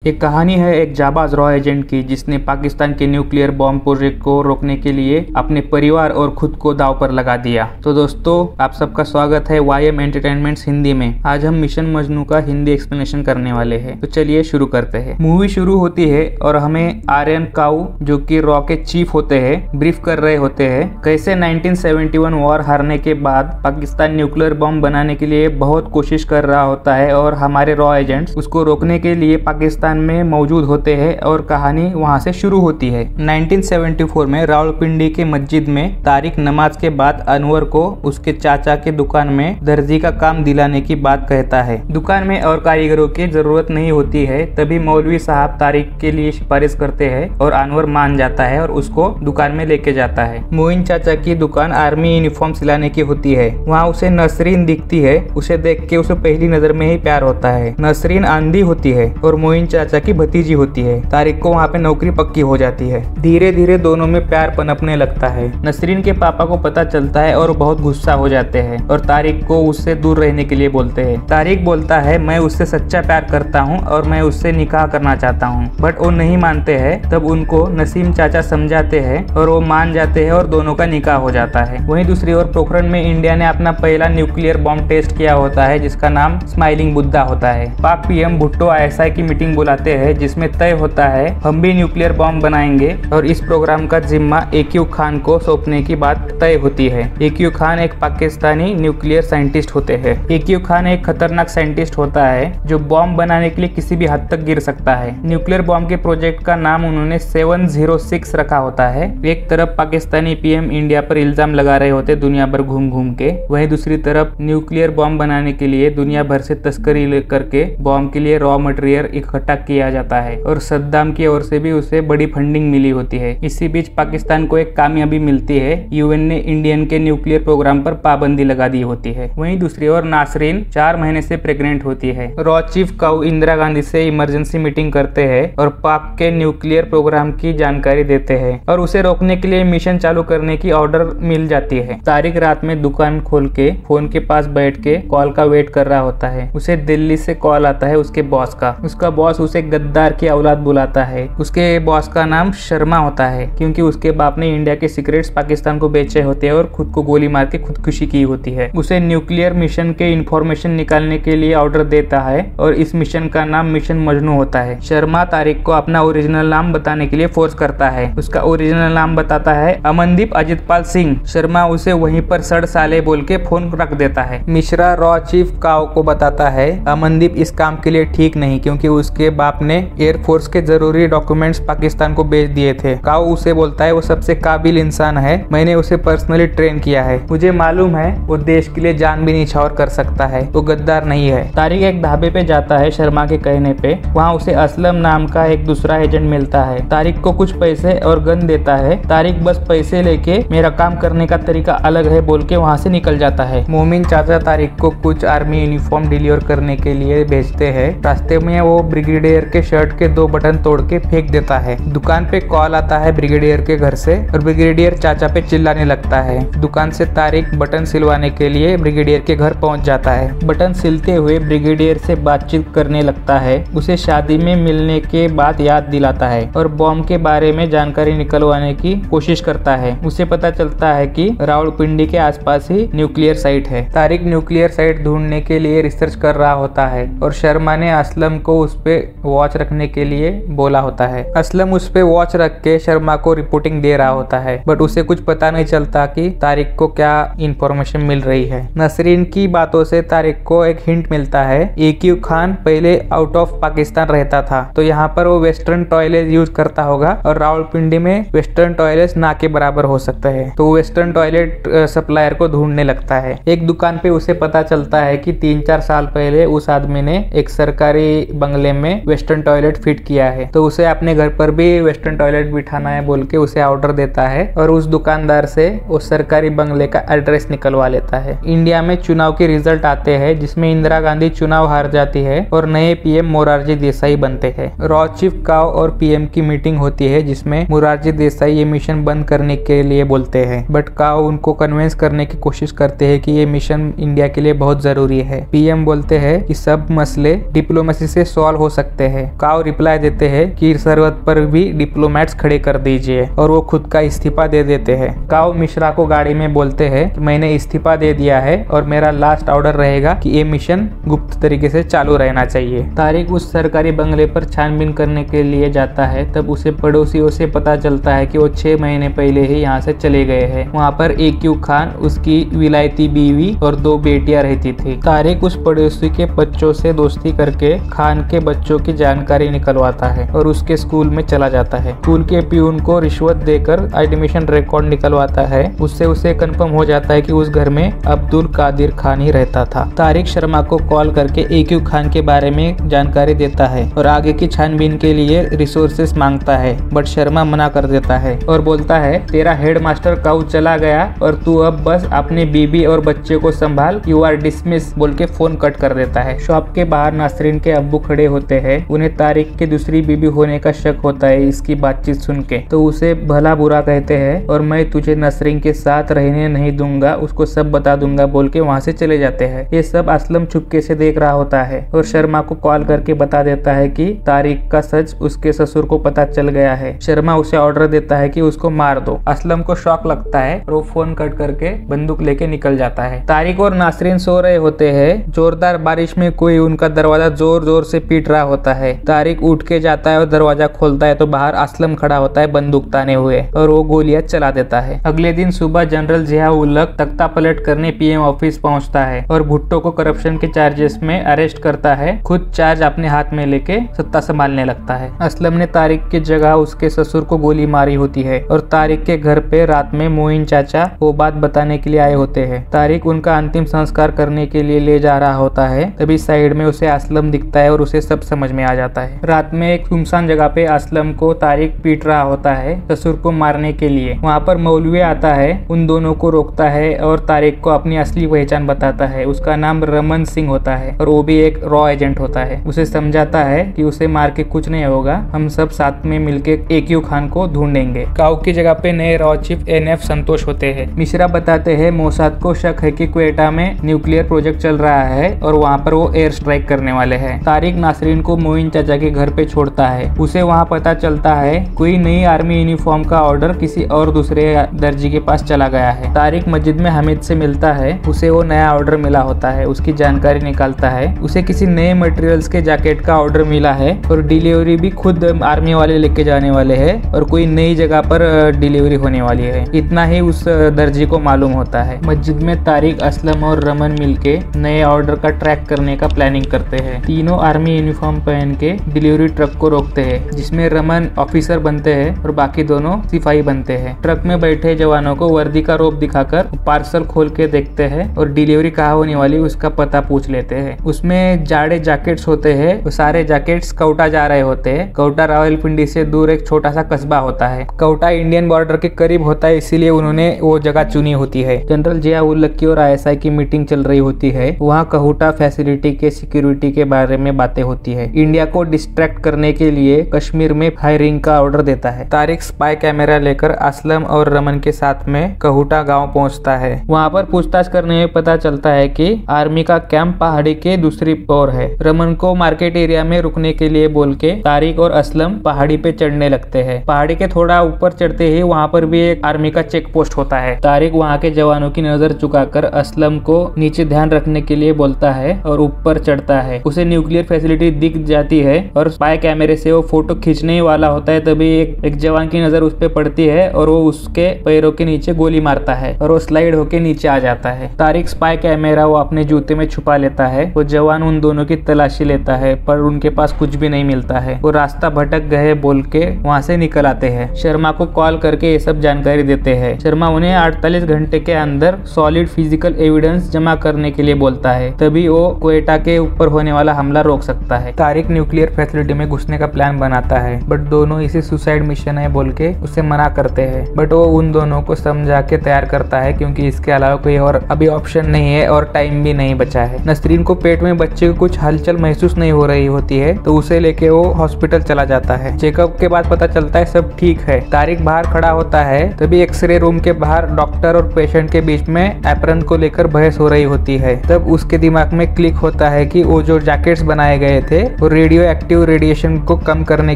एक कहानी है एक जाबाज रॉ एजेंट की जिसने पाकिस्तान के न्यूक्लियर बॉम्ब प्रोजेक्ट को रोकने के लिए अपने परिवार और खुद को दांव पर लगा दिया। तो दोस्तों, आप सबका स्वागत है YM एंटरटेनमेंट्स हिंदी में। आज हम मिशन मजनू का हिंदी एक्सप्लेनेशन करने वाले हैं। तो चलिए शुरू करते हैं। मूवी शुरू होती है और हमें आर्यन काऊ, जो कि रॉ के चीफ होते हैं, ब्रीफ कर रहे होते हैं कैसे 1971 वॉर हारने के बाद पाकिस्तान न्यूक्लियर बॉम्ब बनाने के लिए बहुत कोशिश कर रहा होता है और हमारे रॉ एजेंट्स उसको रोकने के लिए पाकिस्तान में मौजूद होते हैं और कहानी वहां से शुरू होती है। 1974 में रावलपिंडी के मस्जिद में तारिक नमाज के बाद अनवर को उसके चाचा के दुकान में दर्जी का काम दिलाने की बात कहता है। दुकान में और कारीगरों की जरूरत नहीं होती है, तभी मौलवी साहब तारिक के लिए सिफारिश करते हैं और अनवर मान जाता है और उसको दुकान में लेके जाता है। मोइन चाचा की दुकान आर्मी यूनिफॉर्म सिलाने की होती है। वहाँ उसे नसरीन दिखती है। उसे देख के उसे पहली नजर में ही प्यार होता है। नसरीन आंधी होती है और मोइन चाचा की भतीजी होती है। तारिक को वहाँ पे नौकरी पक्की हो जाती है। धीरे धीरे दोनों में प्यार पनपने लगता है। नसरीन के पापा को पता चलता है और बहुत गुस्सा हो जाते हैं और तारिक को उससे दूर रहने के लिए बोलते हैं। तारिक बोलता है मैं उससे सच्चा प्यार करता हूँ और मैं उससे निकाह करना चाहता हूँ, बट वो नहीं मानते हैं। तब उनको नसीम चाचा समझाते हैं और वो मान जाते हैं और दोनों का निकाह हो जाता है। वहीं दूसरी ओर पोखरण में इंडिया ने अपना पहला न्यूक्लियर बॉम्ब टेस्ट किया होता है, जिसका नाम स्माइलिंग बुद्धा होता है। पाक PM भुट्टो ISI की मीटिंग बुलाते हैं जिसमें तय होता है हम भी न्यूक्लियर बॉम्ब बनाएंगे और इस प्रोग्राम का जिम्मा AQ खान को सौंपने की बात तय होती है। AQ खान एक पाकिस्तानी न्यूक्लियर साइंटिस्ट होते हैं। AQ खान एक खतरनाक साइंटिस्ट होता है जो बॉम्ब बनाने के लिए किसी भी हद तक गिर सकता है। न्यूक्लियर बॉम्ब के प्रोजेक्ट का नाम उन्होंने 706 रखा होता है। एक तरफ पाकिस्तानी PM इंडिया पर इल्जाम लगा रहे होते दुनिया भर घूम घूम के, वहीं दूसरी तरफ न्यूक्लियर बॉम्ब बनाने के लिए दुनिया भर से तस्करी करके बॉम्ब के लिए रॉ मटेरियल इकट्ठा किया जाता है और सद्दाम की ओर से भी उसे बड़ी फंडिंग मिली होती है। इसी बीच पाकिस्तान को एक कामयाबी मिलती है। UN ने इंडियन के न्यूक्लियर प्रोग्राम पर पाबंदी लगा दी होती है। वहीं दूसरी ओर नासरीन 4 महीने से प्रेग्नेंट होती है। रॉ चीफ काऊ इंदिरा गांधी से इमरजेंसी मीटिंग करते हैं और पाक के न्यूक्लियर प्रोग्राम की जानकारी देते हैं और उसे रोकने के लिए मिशन चालू करने की ऑर्डर मिल जाती है। तारिक रात में दुकान खोल के फोन के पास बैठ के कॉल का वेट कर रहा होता है। उसे दिल्ली से कॉल आता है उसके बॉस का। उसका बॉस उसे गद्दार की औलाद बुलाता है। उसके बॉस का नाम शर्मा होता है क्योंकि उसके बाप ने इंडिया के सीक्रेट्स पाकिस्तान को बेचे होते हैं और खुद को गोली मार के खुदकुशी की होती है। उसे न्यूक्लियर मिशन के इंफॉर्मेशन निकालने के लिए ऑर्डर देता है और इस मिशन का नाम मिशन मजनू होता है। शर्मा तारिक को अपना ओरिजिनल नाम बताने के लिए फोर्स करता है। उसका ओरिजिनल नाम बताता है अमनदीप अजितपाल सिंह। शर्मा उसे वहीं पर सड़ साले बोल के फोन रख देता है। मिश्रा रॉ चीफ काऊ को बताता है अमनदीप इस काम के लिए ठीक नहीं क्योंकि उसके बाप ने एयरफोर्स के जरूरी डॉक्यूमेंट्स पाकिस्तान को भेज दिए थे। काऊ उसे बोलता है वो सबसे काबिल इंसान है, मैंने उसे पर्सनली ट्रेन किया है, मुझे मालूम है वो देश के लिए जान भी निछावर कर सकता है, वो गद्दार नहीं है। तारिक एक ढाबे पे जाता है शर्मा के कहने पे। वहाँ उसे असलम नाम का एक दूसरा एजेंट मिलता है। तारिक को कुछ पैसे और गन देता है। तारिक बस पैसे लेके मेरा काम करने का तरीका अलग है बोल के वहाँ से निकल जाता है। मोमिन चाचा तारिक को कुछ आर्मी यूनिफॉर्म डिलीवर करने के लिए भेजते हैं। रास्ते में वो ब्रिगेडियर के शर्ट के 2 बटन तोड़ के फेंक देता है। दुकान पे कॉल आता है ब्रिगेडियर के घर से और ब्रिगेडियर चाचा पे चिल्लाने लगता है। दुकान से तारिक बटन सिलवाने के लिए ब्रिगेडियर के घर पहुंच जाता है। बटन सिलते हुए ब्रिगेडियर से बातचीत करने लगता है। उसे शादी में मिलने के बाद याद दिलाता है और बॉम्ब के बारे में जानकारी निकलवाने की कोशिश करता है। उसे पता चलता है कि रावलपिंडी के आसपास ही न्यूक्लियर साइट है। तारिक न्यूक्लियर साइट ढूंढने के लिए रिसर्च कर रहा होता है और शर्मा ने असलम को उस पे वॉच रखने के लिए बोला होता है। असलम उस पे वॉच रख के शर्मा को रिपोर्टिंग दे रहा होता है, बट उसे कुछ पता नहीं चलता कि तारिक को क्या इंफॉर्मेशन मिल रही है। नसरीन की बातों से तारिक को एक हिंट मिलता है। AQ खान पहले आउट ऑफ पाकिस्तान रहता था, तो यहाँ पर वो वेस्टर्न टॉयलेट यूज करता होगा और रावलपिंडी में वेस्टर्न टॉयलेट ना के बराबर हो सकता है, तो वेस्टर्न टॉयलेट सप्लायर को ढूंढने लगता है। एक दुकान पे उसे पता चलता है कि 3-4 साल पहले उस आदमी ने एक सरकारी बंगले में वेस्टर्न टॉयलेट फिट किया है, तो उसे अपने घर पर भी वेस्टर्न टॉयलेट बिठाना है बोल के उसे ऑर्डर देता है और उस दुकानदार से उस सरकारी बंगले का एड्रेस निकलवा लेता है। इंडिया में चुनाव के रिजल्ट आते हैं जिसमें इंदिरा गांधी चुनाव हार जाती है और नए PM मोरारजी देसाई बनते हैं। रॉ चीफ काऊ और PM की मीटिंग होती है जिसमें मोरारजी देसाई ये मिशन बंद करने के लिए बोलते हैं, बट काऊ उनको कन्विंस करने की कोशिश करते हैं कि ये मिशन इंडिया के लिए बहुत जरूरी है। PM बोलते हैं कि सब मसले डिप्लोमेसी से सॉल्व हो सकते सकते हैं। काव रिप्लाई देते हैं कि सरहद पर भी डिप्लोमेट्स खड़े कर दीजिए और वो खुद का इस्तीफा दे देते हैं। काव मिश्रा को गाड़ी में बोलते हैं कि मैंने इस्तीफा दे दिया है और मेरा लास्ट ऑर्डर रहेगा कि ये मिशन गुप्त तरीके से चालू रहना चाहिए। तारिक उस सरकारी बंगले पर छानबीन करने के लिए जाता है। तब उसे पड़ोसियों से पता चलता है कि वो 6 महीने पहले ही यहाँ से चले गए हैं। वहाँ पर AQ खान, उसकी विलायती बीवी और 2 बेटियां रहती थी। तारिक उस पड़ोसी के बच्चों से दोस्ती करके खान के बच्चों की जानकारी निकलवाता है और उसके स्कूल में चला जाता है। स्कूल के प्यून को रिश्वत देकर एडमिशन रिकॉर्ड निकलवाता है। उससे उसे कंफर्म हो जाता है कि उस घर में अब्दुल कादिर खान ही रहता था। तारिक शर्मा को कॉल करके AQ खान के बारे में जानकारी देता है और आगे की छानबीन के लिए रिसोर्सेस मांगता है, बट शर्मा मना कर देता है और बोलता है तेरा हेडमास्टर काऊ चला गया और तू अब बस अपनी बीबी और बच्चे को संभाल, यू आर डिसमिस बोल के फोन कट कर देता है। शॉप के बाहर नासरीन के अब्बू खड़े होते हैं। उन्हें तारिक के दूसरी बीबी होने का शक होता है इसकी बातचीत सुन के, तो उसे भला बुरा कहते हैं और मैं तुझे नसरीन के साथ रहने नहीं दूंगा, उसको सब बता दूंगा बोल के वहाँ से चले जाते हैं। ये सब असलम चुपके से देख रहा होता है और शर्मा को कॉल करके बता देता है कि तारिक का सच उसके ससुर को पता चल गया है। शर्मा उसे ऑर्डर देता है कि उसको मार दो। असलम को शॉक लगता है और वो फोन कट करके बंदूक लेके निकल जाता है। तारिक और नासरीन सो रहे होते हैं। जोरदार बारिश में कोई उनका दरवाजा जोर जोर से पीट रहा होता है। तारिक उठ के जाता है और दरवाजा खोलता है तो बाहर असलम खड़ा होता है बंदूक ताने हुए और वो गोलियां चला देता है। अगले दिन सुबह जनरल जिया उल हक तख्ता पलट करने PM ऑफिस पहुंचता है और भुट्टो को करप्शन के चार्जेस में अरेस्ट करता है। खुद चार्ज अपने हाथ में लेके सत्ता संभालने लगता है। असलम ने तारिक की जगह उसके ससुर को गोली मारी होती है और तारिक के घर पे रात में मोइन चाचा वो बात बताने के लिए आए होते हैं। तारिक उनका अंतिम संस्कार करने के लिए ले जा रहा होता है। तभी साइड में उसे असलम दिखता है और उसे सब समझ में आ जाता है। रात में एक सुनसान जगह पे असलम को तारिक पीट रहा होता है ससुर को मारने के लिए। वहाँ पर मौलवी आता है, उन दोनों को रोकता है और तारिक को अपनी असली पहचान बताता है। उसका नाम रमन सिंह होता है और वो भी एक रॉ एजेंट होता है। उसे समझाता है कि उसे मार के कुछ नहीं होगा, हम सब साथ में मिलके AQ खान को ढूंढेंगे। काऊ की जगह पे नए रॉ चीफ NF संतोष होते हैं। मिश्रा बताते हैं मोसाद को शक है कि क्वेटा में न्यूक्लियर प्रोजेक्ट चल रहा है और वहाँ पर वो एयर स्ट्राइक करने वाले हैं। तारिक नासरीन को मोइन चाचा के घर पे छोड़ता है। उसे वहाँ पता चलता है कोई नई आर्मी यूनिफॉर्म का ऑर्डर किसी और दूसरे दर्जी के पास चला गया है। तारिक मस्जिद में हामिद से मिलता है। उसे वो नया ऑर्डर मिला होता है, उसकी जानकारी निकालता है। उसे किसी नए मटेरियल्स के जैकेट का ऑर्डर मिला है और डिलीवरी भी खुद आर्मी वाले लेके जाने वाले हैं और कोई नई जगह पर डिलीवरी होने वाली है। इतना ही उस दर्जी को मालूम होता है। मस्जिद में तारिक, असलम और रमन मिलके नए ऑर्डर का ट्रैक करने का प्लानिंग करते हैं। तीनों आर्मी यूनिफॉर्म पहन के डिलीवरी ट्रक को रोकते हैं, जिसमें रमन ऑफिसर बनते हैं और बाकी दोनों सिपाही बनते हैं। ट्रक में बैठे जवानों को वर्दी का रोप दिखाकर पार्सल खोल के देखते हैं और डिलीवरी कहाँ होने वाली उसका पता पूछ लेते हैं। उसमें जाड़े जैकेट्स होते हैं, वो सारे जैकेट्स कौटा जा रहे होते हैं। कौटा रावलपिंडी से दूर एक छोटा सा कस्बा होता है। कौटा इंडियन बॉर्डर के करीब होता है, इसीलिए उन्होंने वो जगह चुनी होती है। जनरल जिया उल हक की और ISI की मीटिंग चल रही होती है। वहाँ कहूटा फैसिलिटी के सिक्योरिटी के बारे में बातें होती है। इंडिया को डिस्ट्रैक्ट करने के लिए कश्मीर में फायरिंग का ऑर्डर देता है। तारिक स्पाई कैमरा लेकर असलम और रमन के साथ में कहूटा गांव पहुंचता है। वहां पर पूछताछ करने में पता चलता है कि आर्मी का कैंप पहाड़ी के दूसरी ओर है। रमन को मार्केट एरिया में रुकने के लिए बोल के तारिक और असलम पहाड़ी पे चढ़ने लगते हैं। पहाड़ी के थोड़ा ऊपर चढ़ते ही वहाँ पर भी एक आर्मी का चेक पोस्ट होता है। तारिक वहाँ के जवानों की नजर चुकाकर असलम को नीचे ध्यान रखने के लिए बोलता है और ऊपर चढ़ता है। उसे न्यूक्लियर फैसिलिटी दिख जाती है और स्पाई कैमरे से वो फोटो खींचने वाला होता है। तभी एक जवान की नजर उस पे पड़ती है और वो उसके पैरों के नीचे गोली मारता है और वो स्लाइड होके नीचे आ जाता है। तारिक स्पाई कैमरा वो अपने जूते में छुपा लेता है। वो जवान उन दोनों की तलाशी लेता है पर उनके पास कुछ भी नहीं मिलता है। वो रास्ता भटक गए बोल के वहाँ से निकल आते हैं। शर्मा को कॉल करके ये सब जानकारी देते हैं। शर्मा उन्हें 48 घंटे के अंदर सॉलिड फिजिकल एविडेंस जमा करने के लिए बोलता है, तभी वो क्वेटा के ऊपर होने वाला हमला रोक सकता है। तारिक न्यूक्लियर फैसिलिटी में घुसने का प्लान बनाता है बट दोनों इसे सुसाइड मिशन है बोल के उसे मना करते हैं। बट वो उन दोनों को समझा के तैयार करता है क्योंकि इसके अलावा कोई और अभी ऑप्शन नहीं है और टाइम भी नहीं बचा है। नसरीन को पेट में बच्चे को कुछ हलचल महसूस नहीं हो रही होती है तो उसे लेके वो हॉस्पिटल चला जाता है। चेकअप के बाद पता चलता है सब ठीक है। तारिक बाहर खड़ा होता है, तभी एक्सरे रूम के बाहर डॉक्टर और पेशेंट के बीच में एप्रन को लेकर बहस हो रही होती है। तब उसके दिमाग में क्लिक होता है कि वो जो जैकेट्स बनाए गए थे वो और रेडियो एक्टिव रेडिएशन को कम करने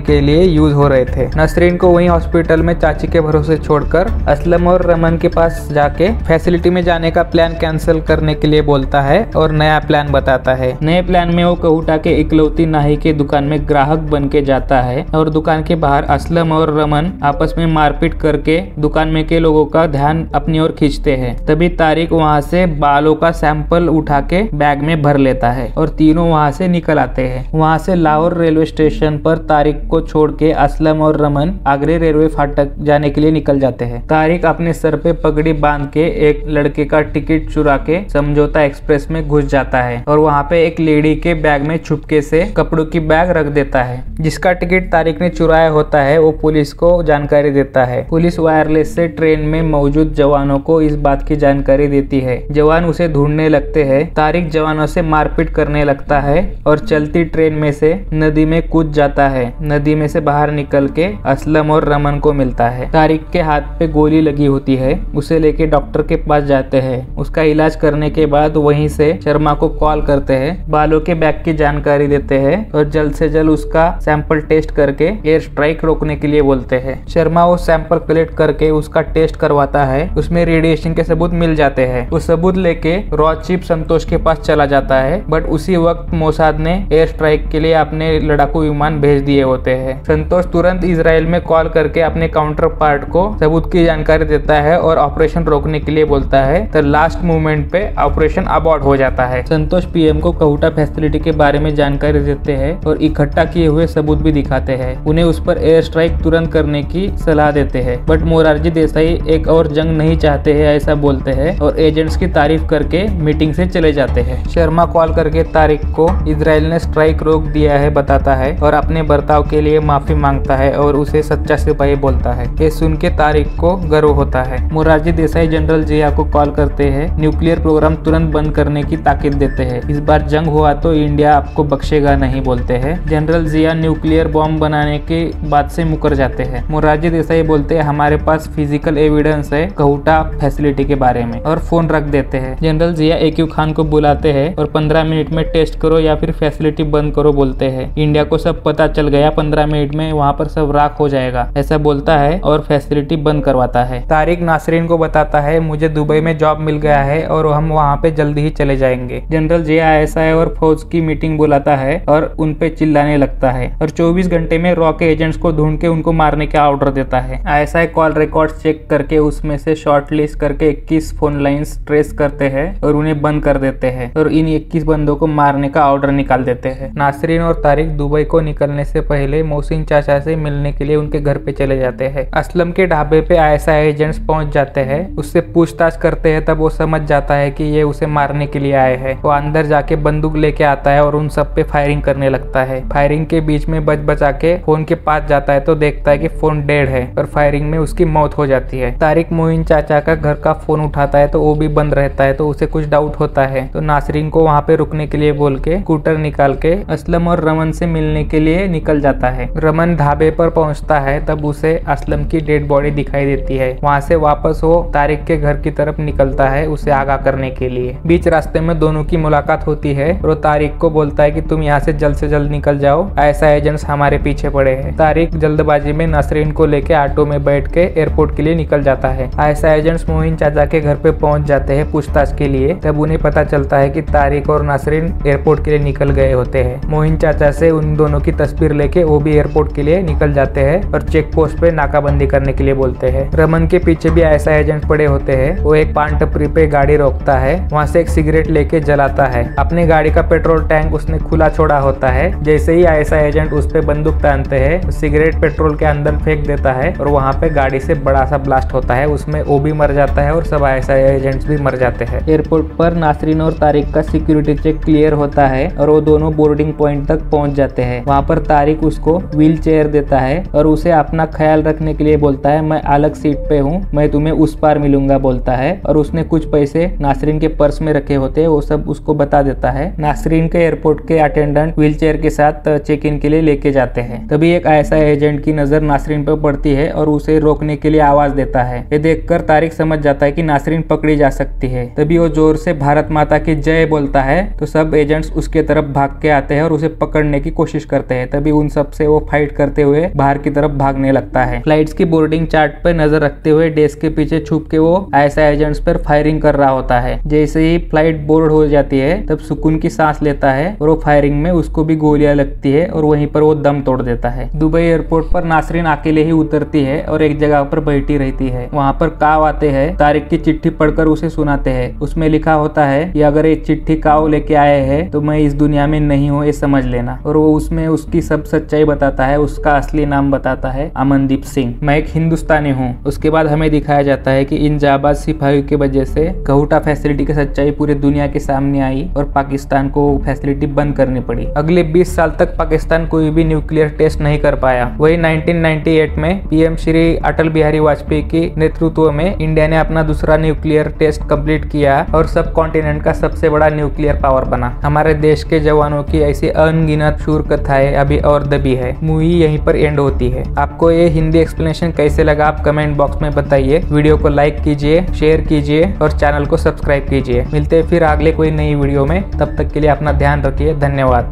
के लिए यूज हो रहे थे। नसरीन को वहीं हॉस्पिटल में चाची के भरोसे छोड़कर असलम और रमन के पास जाके फैसिलिटी में जाने का प्लान कैंसिल करने के लिए बोलता है और नया प्लान बताता है। नए प्लान में वो कहूटा के इकलौती नाई के दुकान में ग्राहक बन के जाता है और दुकान के बाहर असलम और रमन आपस में मारपीट करके दुकान में के लोगों का ध्यान अपनी ओर खींचते हैं। तभी तारिक वहाँ से बालों का सैंपल उठा के बैग में भर लेता है और तीनों वहाँ से निकल आते हैं। वहाँ से लाहौर रेलवे स्टेशन पर तारिक को छोड़ के असलम और रमन आगरे रेलवे फाटक जाने के लिए निकल जाते हैं। तारिक अपने सर पे पगड़ी बांध के एक लड़के का टिकट चुरा के समझौता एक्सप्रेस में घुस जाता है और वहाँ पे एक लेडी के बैग में छुपके से कपड़ों की बैग रख देता है। जिसका टिकट तारिक ने चुराया होता है वो पुलिस को जानकारी देता है। पुलिस वायरलेस से ट्रेन में मौजूद जवानों को इस बात की जानकारी देती है। जवान उसे ढूंढने लगते हैं। तारिक जवानों से मारपीट करने लगता है और चलती ट्रेन में से नदी में कूद जाता है। नदी में से बाहर निकल के असलम और रमन को मिलता है। तारिक के हाथ पे गोली लगी होती है। उसे लेके डॉक्टर के पास जाते हैं। उसका इलाज करने के बाद वहीं से शर्मा को कॉल करते हैं, बालों के बैग की जानकारी देते हैं और जल्द से जल्द उसका सैंपल टेस्ट करके एयर स्ट्राइक रोकने के लिए बोलते हैं। शर्मा वो सैंपल कलेक्ट करके उसका टेस्ट करवाता है। उसमें रेडिएशन के सबूत मिल जाते हैं। वो सबूत लेके रॉ चीफ संतोष के पास चला जाता है। बट उसी वक्त मोसाद ने एयर स्ट्राइक के लिए अपने लड़ाकू विमान भेज दिए होते हैं। संतोष तुरंत इजराइल में कॉल करके अपने काउंटर पार्ट को सबूत की जानकारी देता है और ऑपरेशन रोकने के लिए बोलता है। तो लास्ट मोमेंट पे ऑपरेशन अबॉर्ट हो जाता है। संतोष पीएम को कहूटा फैसिलिटी के बारे में जानकारी देते हैं और इकट्ठा किए हुए सबूत भी दिखाते हैं। उन्हें उस पर एयर स्ट्राइक तुरंत करने की सलाह देते हैं। बट मोरारजी देसाई एक और जंग नहीं चाहते हैं ऐसा बोलते हैं और एजेंट्स की तारीफ करके मीटिंग से चले जाते हैं। शर्मा कॉल करके तारिक को इजराइल ने स्ट्राइक रोक दिया है बताता है और अपने बर्ताव के लिए माफी मांगता है और उसे सच्चा सिपाही बोलता है। ये सुन के तारिक को गर्व होता है। मोरारजी देसाई जनरल जिया को कॉल करते हैं। न्यूक्लियर प्रोग्राम तुरंत बंद करने की ताकीद देते हैं। इस बार जंग हुआ तो इंडिया आपको बख्शेगा नहीं बोलते हैं। जनरल जिया न्यूक्लियर बॉम्ब बनाने के बात से मुकर जाते हैं। मोरारजी देसाई बोलते हैं हमारे पास फिजिकल एविडेंस है कहूटा फैसिलिटी के बारे में और फोन रख देते हैं। जनरल जिया AQ खान को बुलाते हैं और 15 मिनट में टेस्ट करो या फिर फैसिलिटी बंद करो बोलते हैं। इंडिया को सब पता चल गया, 15 मिनट में वहाँ पर सब राख हो जाएगा ऐसा बोलता है और फैसिलिटी बंद करवाता है। तारिक नासरीन को बताता है मुझे दुबई में जॉब मिल गया है और हम वहाँ पे जल्दी ही चले जाएंगे। जनरल जिया ISI और फौज की मीटिंग बुलाता है और उन पे चिल्लाने लगता है और 24 घंटे में रॉ के एजेंट्स को ढूंढ के उनको मारने का ऑर्डर देता है। ISI कॉल रिकॉर्ड्स चेक करके उसमें से शॉर्ट लिस्ट करके 21 फोन लाइंस ट्रेस करते हैं और उन्हें बंद कर देते हैं और इन 21 बंदों को मारने का ऑर्डर निकाल देते हैं। नासरीन और तारिक दुबई को निकलने से पहले मोहसिन चाचा से मिलने के लिए उनके घर पे चले जाते हैं। असलम के ढाबे पे ISI एजेंट्स पहुंच जाते हैं। उससे पूछताछ करते हैं तब वो समझ जाता है कि ये उसे मारने के लिए आए हैं। वो अंदर जाके बंदूक लेके आता है और उन सब पे फायरिंग करने लगता है। फायरिंग के बीच में बच बचा के फोन के पास जाता है तो देखता है कि फोन डेड है और फायरिंग में उसकी मौत हो जाती है। तारिक मोइन चाचा का घर का फोन उठाता है तो वो भी बंद रहता है तो उसे कुछ डाउट होता है तो नासरीन को वहाँ पे रुकने के लिए बोल के स्कूटर निकाल के असलम और रमन से मिलने के लिए निकल जाता है। रमन ढाबे पर पहुंचता है तब उसे असलम की डेड बॉडी दिखाई देती है। वहाँ से वापस वो तारिक के घर की तरफ निकलता है उसे आगाह करने के लिए। बीच रास्ते में दोनों की मुलाकात होती है और तारिक को बोलता है कि तुम यहाँ से जल्द निकल जाओ, ऐसा एजेंट्स हमारे पीछे पड़े हैं। तारिक जल्दबाजी में नासरीन को लेके ऑटो में बैठ के एयरपोर्ट के लिए निकल जाता है। ऐसा एजेंट्स मोइन चाचा के घर पे पहुंच जाते हैं पूछताछ के लिए। तब उन्हें पता चलता है कि तारिक और नासरीन एयरपोर्ट के लिए निकल गए होते हैं। मोइन चाचा से उन दोनों की तस्वीर लेके वो भी एयरपोर्ट के लिए निकल जाते हैं और चेक पोस्ट पे नाकाबंदी करने के लिए बोलते हैं। रमन के पीछे भी ऐसा एजेंट पड़े होते हैं। वो एक पान टपरी पे गाड़ी रोकता है, वहाँ से एक सिगरेट लेके जलाता है। अपने गाड़ी का पेट्रोल टैंक उसने खुला छोड़ा होता है। जैसे ही ऐसा एजेंट उस पे बंदूक तानते हैं सिगरेट पेट्रोल के अंदर फेंक देता है और वहाँ पे गाड़ी से बड़ा सा ब्लास्ट होता है। उसमें वो भी मर जाता है और सब ऐसा एजेंट्स भी मर जाते हैं। एयरपोर्ट पर नासरीन और तारिक का सिक्योरिटी चेक क्लियर होता है और वो दोनों बोर्डिंग पॉइंट तक पहुंच जाते हैं। वहाँ पर तारिक उसको व्हील चेयर देता है और उसे अपना ख्याल रखने के लिए बोलता है मैं अलग सीट पे हूँ, मैं तुम्हें उस पार मिलूंगा बोलता है और उसने कुछ पैसे नासरीन के पर्स में रखे होते हैं वो सब उसको बता देता है। नासरीन के एयरपोर्ट के अटेंडेंट व्हील चेयर के साथ चेक इन के लिए लेके जाते हैं। तभी एक ऐसा एजेंट की नजर नासरीन पर पड़ती है और उसे रोकने के लिए आवाज देता है। ये देखकर तारिक समझ जाता है कि नासरीन पकड़ी जा सकती है। तभी वो जोर से भारत माता की जय बोलता है तो सब एजेंट्स उसके तरफ भाग के आते हैं और उसे उसे पकड़ने की कोशिश करते हैं। तभी उन सब से वो फाइट करते हुए बाहर की तरफ भागने लगता है। फ्लाइट्स की बोर्डिंग चार्ट पर नजर रखते हुए डेस्क के पीछे छुप के वो ISI एजेंट्स पर फायरिंग कर रहा होता है। जैसे ही फ्लाइट बोर्ड हो जाती है तब सुकून की सांस लेता है और वो फायरिंग में उसको भी गोलियां लगती है और वहीं पर वो दम तोड़ देता है। दुबई एयरपोर्ट पर नासरीन अकेले ही उतरती है और एक जगह पर बैठी रहती है। वहाँ पर काव आते हैं, तारिक की चिट्ठी पढ़कर उसे सुनाते हैं। उसमें लिखा होता है कि अगर एक चिट्ठी काव लेके आए हैं तो मैं इस दुनिया में नहीं हूँ, ये समझ लेना। और वो उसमें उसकी सब सच्चाई बताता है। उसका असली नाम बताता है अमनदीप सिंह। मैं एक हिंदुस्तानी हूँ। उसके बाद हमें दिखाया जाता है कि इन जाबाज सिपाहियों की वजह से कहूटा फैसिलिटी की सच्चाई पूरी दुनिया के सामने आई और पाकिस्तान को फैसिलिटी बंद करनी पड़ी। अगले 20 साल तक पाकिस्तान कोई भी न्यूक्लियर टेस्ट नहीं कर पाया। वही 1998 में PM श्री अटल बिहारी वाजपेयी के नेतृत्व में इंडिया ने अपना दूसरा न्यूक्लियर टेस्ट कंप्लीट किया और सब कॉन्टिनेंट का सबसे बड़ा न्यूक्लियर पावर बना। हमारे देश के जवानों की ऐसी अनगिनत शूर कथाएं अभी और दबी है। मूवी यहीं पर एंड होती है। आपको ये हिंदी एक्सप्लेनेशन कैसे लगा आप कमेंट बॉक्स में बताइए। वीडियो को लाइक कीजिए, शेयर कीजिए और चैनल को सब्सक्राइब कीजिए। मिलते हैं फिर अगले कोई नई वीडियो में। तब तक के लिए अपना ध्यान रखिए। धन्यवाद।